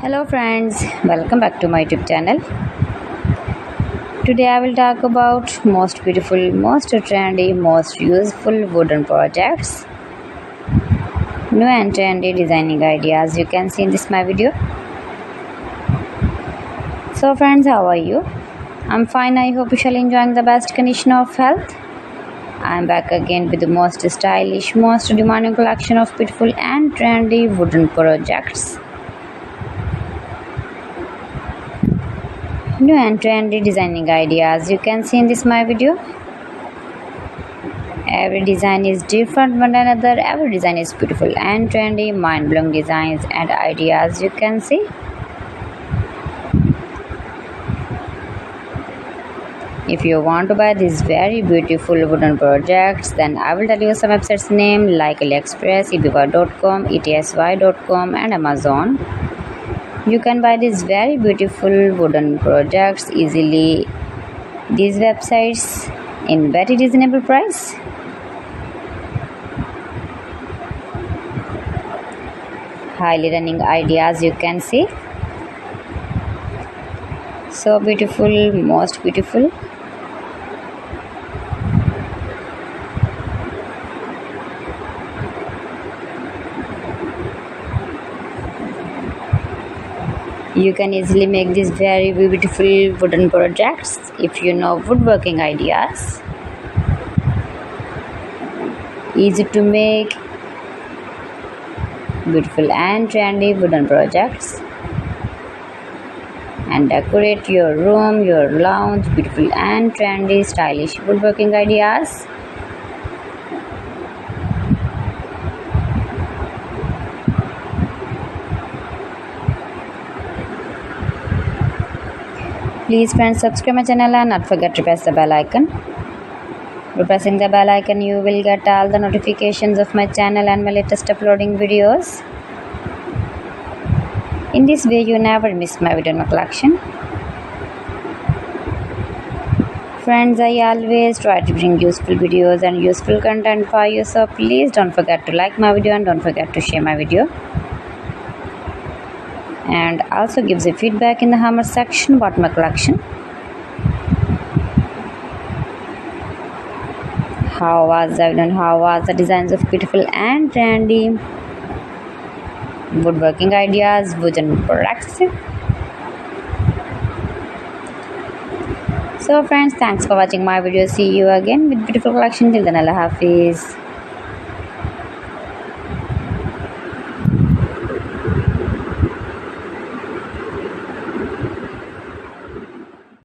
Hello friends, welcome back to my YouTube channel. Today I will talk about most beautiful, most trendy, most useful wooden projects. New and trendy designing ideas you can see in this my video. So friends, how are you? I'm fine. I hope you shall enjoying the best condition of health. I'm back again with the most stylish, most demanding collection of beautiful and trendy wooden projects. New and trendy designing ideas you can see in this my video. Every design is different one another. Every design is beautiful and trendy, mind-blowing designs and ideas you can see. If you want to buy these very beautiful wooden projects, then I will tell you some websites name like AliExpress, eBay.com, etsy.com and Amazon. You can buy these very beautiful wooden projects easily. These websites in very reasonable price. Highly running ideas you can see. So beautiful, most beautiful. You can easily make these very beautiful wooden projects if you know woodworking ideas. Easy to make beautiful and trendy wooden projects and decorate your room, your lounge, beautiful and trendy stylish woodworking ideas. Please friends, subscribe my channel and not forget to press the bell icon. By pressing the bell icon, you will get all the notifications of my channel and my latest uploading videos. In this way, you never miss my video in my collection. Friends, I always try to bring useful videos and useful content for you, so please don't forget to like my video and don't forget to share my video. And also gives a feedback in the comment section about my collection. How was I done? How was the designs of beautiful and trendy woodworking ideas, wooden products? So friends, thanks for watching my video. See you again with beautiful collection. Till then, Allah Hafiz.